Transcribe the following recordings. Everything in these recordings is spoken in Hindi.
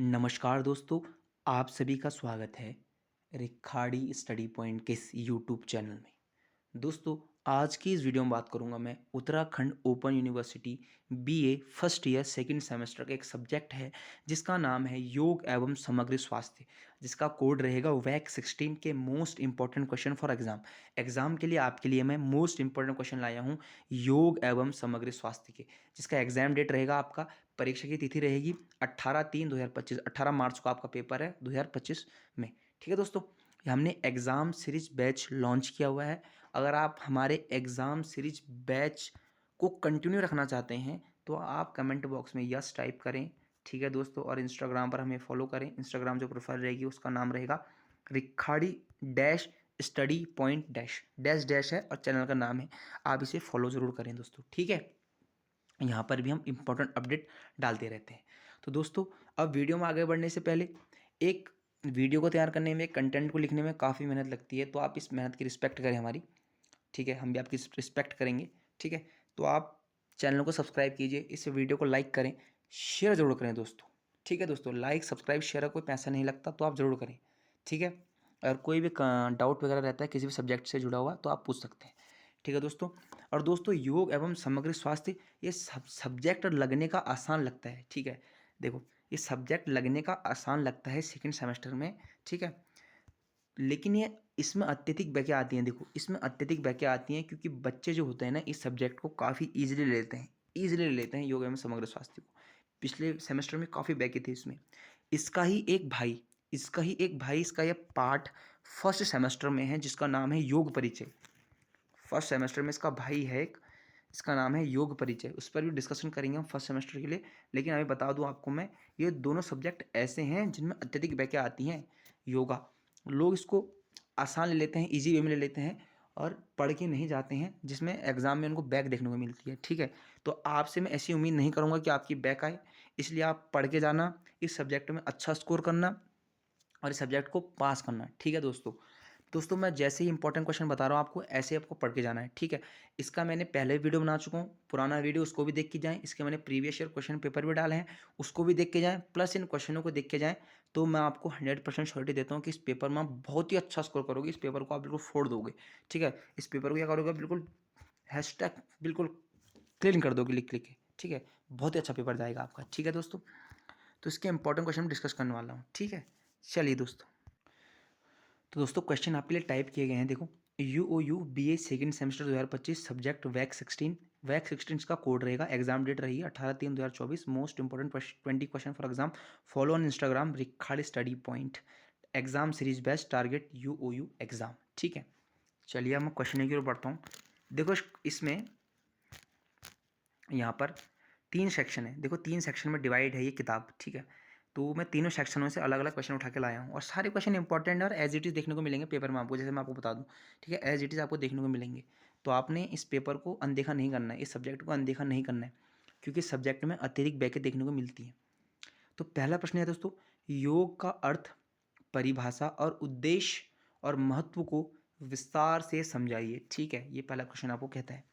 नमस्कार दोस्तों, आप सभी का स्वागत है रिखाड़ी स्टडी पॉइंट के इस यूट्यूब चैनल में। दोस्तों, आज की इस वीडियो में बात करूंगा मैं Uttarakhand open university BA first year second semester का एक सब्जेक्ट है जिसका नाम है योग एवं समग्र स्वास्थ्य, जिसका कोड रहेगा वैक 16 के most important question for exam के लिए आपके लिए मैं मोस्ट इंपॉर्टेंट क्वेश्चन लाया हूँ योग एवं समग्र स्वास्थ्य के, जिसका एग्जाम डेट रहेगा आपका। परीक्षा की तिथि रहेगी 18/3/2025, 18 मार्च को आपका पेपर है 2025 में। ठीक है दोस्तों, हमने एग्ज़ाम सीरीज बैच लॉन्च किया हुआ है। अगर आप हमारे एग्ज़ाम सीरीज बैच को कंटिन्यू रखना चाहते हैं तो आप कमेंट बॉक्स में यस टाइप करें। ठीक है दोस्तों, और इंस्टाग्राम पर हमें फॉलो करें। इंस्टाग्राम जो प्रोफाइल रहेगी उसका नाम रहेगा Rikhari dash study point dash dash dash है और चैनल का नाम है। आप इसे फॉलो ज़रूर करें दोस्तों, ठीक है। यहाँ पर भी हम इम्पोर्टेंट अपडेट डालते रहते हैं। तो दोस्तों, अब वीडियो में आगे बढ़ने से पहले एक वीडियो को तैयार करने में, कंटेंट को लिखने में काफ़ी मेहनत लगती है, तो आप इस मेहनत की रिस्पेक्ट करें हमारी। ठीक है, हम भी आपकी रिस्पेक्ट करेंगे। ठीक है, तो आप चैनल को सब्सक्राइब कीजिए, इस वीडियो को लाइक करें, शेयर ज़रूर करें दोस्तों। ठीक है दोस्तों, लाइक सब्सक्राइब शेयर का कोई पैसा नहीं लगता, तो आप ज़रूर करें। ठीक है, अगर कोई भी डाउट वगैरह रहता है किसी भी सब्जेक्ट से जुड़ा हुआ तो आप पूछ सकते हैं। ठीक है दोस्तों, और दोस्तों योग एवं समग्र स्वास्थ्य ये सब्जेक्ट लगने का आसान लगता है। ठीक है, देखो ये सब्जेक्ट लगने का आसान लगता है सेकंड सेमेस्टर में। ठीक है, लेकिन ये इसमें अत्यधिक बैकें आती हैं। देखो इसमें अत्यधिक बैकें आती हैं क्योंकि बच्चे जो होते हैं ना इस सब्जेक्ट को काफ़ी ईजिली ले लेते हैं, योग एवं समग्र स्वास्थ्य को। पिछले सेमेस्टर में काफ़ी बैकें थी इसमें। इसका ही एक भाई इसका ये पार्ट फर्स्ट सेमेस्टर में है जिसका नाम है योग परिचय। फर्स्ट सेमेस्टर में इसका भाई है एक, इसका नाम है योग परिचय। उस पर भी डिस्कशन करेंगे हम फर्स्ट सेमेस्टर के लिए। लेकिन अभी बता दूं आपको मैं, ये दोनों सब्जेक्ट ऐसे हैं जिनमें अत्यधिक बैकें आती हैं। योगा लोग इसको आसान ले लेते हैं, इजी वे में ले लेते हैं और पढ़ के नहीं जाते हैं, जिसमें एग्जाम में उनको बैक देखने को मिलती है। ठीक है, तो आपसे मैं ऐसी उम्मीद नहीं करूँगा कि आपकी बैक आए, इसलिए आप पढ़ के जाना, इस सब्जेक्ट में अच्छा स्कोर करना और इस सब्जेक्ट को पास करना। ठीक है दोस्तों। दोस्तों, मैं जैसे ही इंपॉर्टेंट क्वेश्चन बता रहा हूँ आपको, ऐसे आपको पढ़ के जाना है। ठीक है, इसका मैंने पहले वीडियो बना चुका हूँ, पुराना वीडियो उसको भी देख के जाएं। इसके मैंने प्रीवियस ईयर क्वेश्चन पेपर भी डाले हैं, उसको भी देख के जाएं, प्लस इन क्वेश्चनों को देख के जाएं। तो मैं आपको 100% श्योरिटी देता हूँ कि इस पेपर में आप बहुत ही अच्छा स्कोर करोगे, इस पेपर को आप बिल्कुल फोड़ दोगे। ठीक है, इस पेपर को क्या करोगे, बिल्कुल हैशटैग बिल्कुल क्लीन कर दोगे लिख लिख के। ठीक है, बहुत ही अच्छा पेपर जाएगा आपका। ठीक है दोस्तों, तो इसके इंपॉर्टेंट क्वेश्चन डिस्कस करने वाला हूँ। ठीक है, चलिए दोस्तों। तो दोस्तों, क्वेश्चन आपके लिए टाइप किए गए हैं। देखो, U B A second semester 2025 subject VAC 16 का कोड रहेगा। एग्जाम डेट रही है 18/3/2024। Most important 20 question for exam. Follow on Instagram रिखाड़ी study point. Exam series best target U exam. ठीक है, चलिए मैं क्वेश्चन की ओर बढ़ता हूँ। देखो इसमें यहाँ पर 3 सेक्शन है। देखो 3 सेक्शन में डिवाइड है ये किताब। ठीक है, तो मैं तीनों सेक्शनों से अलग अलग क्वेश्चन उठा के लाया हूँ और सारे क्वेश्चन इंपॉर्टेंट है और एज इट इज़ देखने को मिलेंगे पेपर में आपको। जैसे मैं आपको बता दूँ, ठीक है, एज इट इज़ आपको देखने को मिलेंगे। तो आपने इस पेपर को अनदेखा नहीं करना है, इस सब्जेक्ट को अनदेखा नहीं करना है, क्योंकि इस सब्जेक्ट में अतिरिक्त बैकें देखने को मिलती हैं। तो पहला प्रश्न है दोस्तों, योग का अर्थ, परिभाषा और उद्देश्य और महत्व को विस्तार से समझाइए। ठीक है, ये पहला क्वेश्चन आपको कहता है,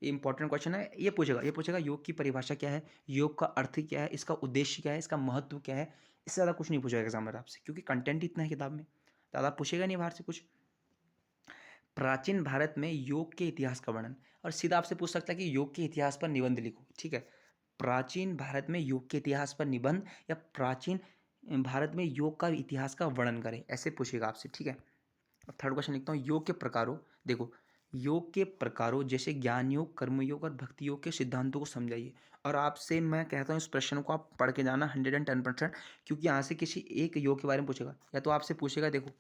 ये इंपॉर्टेंट क्वेश्चन है। ये पूछेगा योग की परिभाषा क्या है, योग का अर्थ क्या है, इसका उद्देश्य क्या है, इसका महत्व क्या है। इससे ज़्यादा कुछ नहीं पूछेगा एग्जामिनर आपसे, क्योंकि कंटेंट इतना है किताब में, ज़्यादा पूछेगा नहीं बाहर से कुछ। प्राचीन भारत में योग के इतिहास का वर्णन, और सीधा आपसे पूछ सकता है कि योग के इतिहास पर निबंध लिखो। ठीक है, प्राचीन भारत में योग के इतिहास पर निबंध या प्राचीन भारत में योग का इतिहास का वर्णन करें, ऐसे पूछेगा आपसे। ठीक है, अब थर्ड क्वेश्चन लिखता हूँ, योग के प्रकारों। देखो, योग के प्रकारों जैसे ज्ञान योग, कर्मयोग और भक्ति योग के सिद्धांतों को समझाइए। और आपसे मैं कहता हूँ इस प्रश्न को आप पढ़ के जाना 110%, क्योंकि यहाँ से किसी एक योग के बारे में पूछेगा, या तो आपसे पूछेगा, देखो,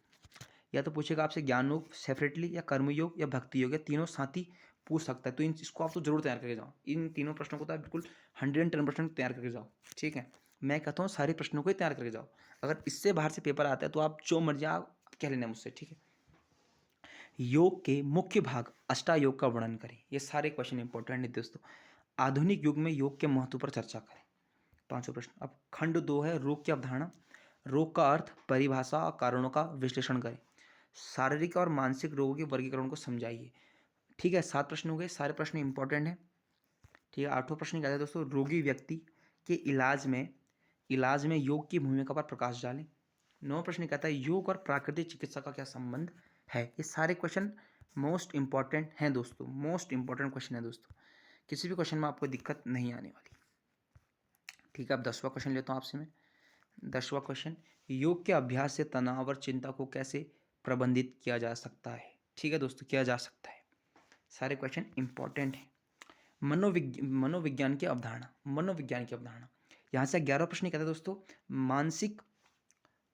या तो पूछेगा आपसे ज्ञान योग सेपरेटली, या कर्मयोग या भक्ति योग, या तीनों साथ ही पूछ सकता है। तो इन इसको आप तो जरूर तैयार करके जाओ, इन तीनों प्रश्नों को तो आप बिल्कुल 110% तैयार करके जाओ। ठीक है, मैं कहता हूँ सारे प्रश्नों को ही तैयार करके जाओ। अगर इससे बाहर से पेपर आता है तो आप जो मर्जी आप कह लेना मुझसे। ठीक है, योग के मुख्य भाग अष्टायोग का वर्णन करें। ये सारे क्वेश्चन इंपॉर्टेंट है दोस्तों। आधुनिक युग में योग के महत्व पर चर्चा करें। पांचवा प्रश्न, अब खंड 2 है, रोग की अवधारणा, रोग का अर्थ, परिभाषा और कारणों का विश्लेषण करें। शारीरिक और मानसिक रोगों के वर्गीकरण को समझाइए। ठीक है, 7 प्रश्न हो गए, सारे प्रश्न इंपॉर्टेंट हैं। ठीक है, 8वां प्रश्न क्या है दोस्तों, रोगी व्यक्ति के इलाज में इलाज में योग की भूमिका पर प्रकाश डालें। 9वां प्रश्न कहता है योग और प्राकृतिक चिकित्सा का क्या संबंध है। ये सारे क्वेश्चन मोस्ट इंपॉर्टेंट हैं दोस्तों, मोस्ट इंपॉर्टेंट क्वेश्चन है दोस्तों, किसी भी क्वेश्चन में आपको दिक्कत नहीं आने वाली। ठीक है, अब 10वां क्वेश्चन लेता हूँ आपसे मैं। 10वां क्वेश्चन, योग के अभ्यास से तनाव और चिंता को कैसे प्रबंधित किया जा सकता है। ठीक है दोस्तों, किया जा सकता है। सारे क्वेश्चन इंपॉर्टेंट हैं। मनोविज्ञान की अवधारणा, मनोविज्ञान की अवधारणा। यहाँ से 11वां प्रश्न कहता है दोस्तों, मानसिक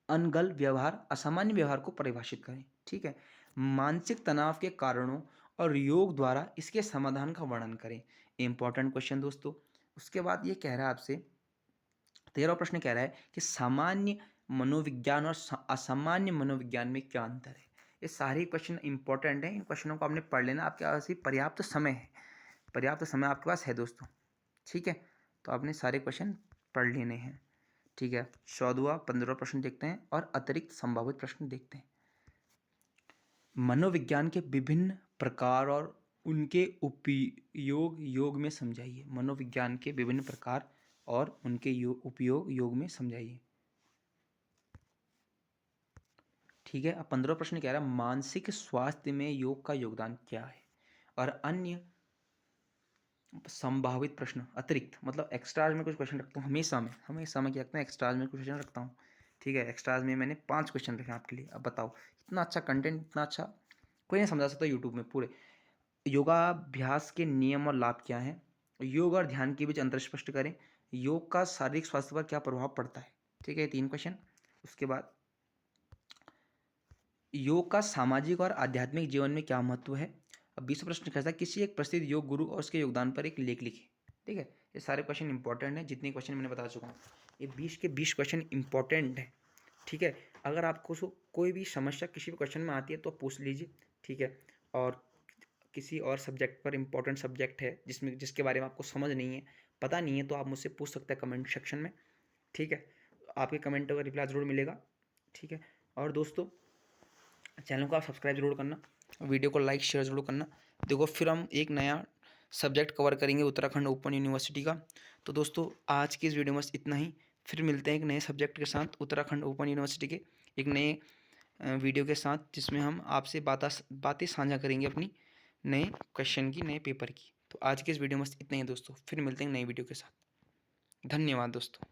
अनगल व्यवहार, असामान्य व्यवहार को परिभाषित करें। ठीक है, मानसिक तनाव के कारणों और योग द्वारा इसके समाधान का वर्णन करें। इंपॉर्टेंट क्वेश्चन दोस्तों। उसके बाद ये कह रहा है आपसे, 13वां प्रश्न कह रहा है कि सामान्य मनोविज्ञान और असामान्य मनोविज्ञान में क्या अंतर है। ये सारे क्वेश्चन इंपॉर्टेंट हैं, इन क्वेश्चनों को आपने पढ़ लेना। आपके पास पर्याप्त समय है, पर्याप्त समय आपके पास है दोस्तों। ठीक है, तो आपने सारे क्वेश्चन पढ़ लेने हैं। ठीक है, 14वां 15वां प्रश्न देखते हैं और अतिरिक्त संभावित प्रश्न देखते हैं। मनोविज्ञान के विभिन्न प्रकार और उनके उपयोग योग में समझाइए। मनोविज्ञान के विभिन्न प्रकार और उनके उपयोग योग में समझाइए। ठीक है, अब 15वां प्रश्न कह रहा है मानसिक स्वास्थ्य में योग का योगदान क्या है। और अन्य संभावित प्रश्न, अतिरिक्त मतलब एक्स्ट्राज में कुछ क्वेश्चन रखता हूँ हमेशा मैं क्या रखता हूँ, एक्स्ट्राज में कुछ क्वेश्चन रखता हूँ। ठीक है, एक्स्ट्राज में मैंने 5 क्वेश्चन रखे आपके लिए। अब बताओ, इतना अच्छा कंटेंट, इतना अच्छा कोई नहीं समझा सकता यूट्यूब में पूरे। योगाभ्यास के नियम और लाभ क्या हैं। योग और ध्यान के बीच अंतर स्पष्ट करें। योग का शारीरिक स्वास्थ्य पर क्या प्रभाव पड़ता है। ठीक है, 3 क्वेश्चन। उसके बाद योग का सामाजिक और आध्यात्मिक जीवन में क्या महत्व है। अब 20वां प्रश्न कहता है किसी एक प्रसिद्ध योग गुरु और उसके योगदान पर एक लेख लिखें। ठीक है, ये सारे क्वेश्चन इंपॉर्टेंट हैं, जितने क्वेश्चन मैंने बता चुका हूँ। ये 20 के 20 क्वेश्चन इंपॉर्टेंट हैं। ठीक है, अगर आपको कोई भी समस्या किसी भी क्वेश्चन में आती है तो पूछ लीजिए। ठीक है, और किसी और सब्जेक्ट पर इंपॉर्टेंट सब्जेक्ट है जिसके बारे में आपको समझ नहीं है, पता नहीं है, तो आप मुझसे पूछ सकते हैं कमेंट सेक्शन में। ठीक है, आपके कमेंटों का रिप्लाई ज़रूर मिलेगा। ठीक है, और दोस्तों चैनल को आप सब्सक्राइब जरूर करना, वीडियो को लाइक शेयर जरूर करना। देखो फिर हम एक नया सब्जेक्ट कवर करेंगे उत्तराखंड ओपन यूनिवर्सिटी का। तो दोस्तों आज की इस वीडियो में इतना ही, फिर मिलते हैं एक नए सब्जेक्ट के साथ उत्तराखंड ओपन यूनिवर्सिटी के एक नए वीडियो के साथ, जिसमें हम आपसे बातें साझा करेंगे अपनी नए क्वेश्चन की, नए पेपर की। तो आज के इस वीडियो में इतना ही दोस्तों, फिर मिलते हैं नई वीडियो के साथ। धन्यवाद दोस्तों।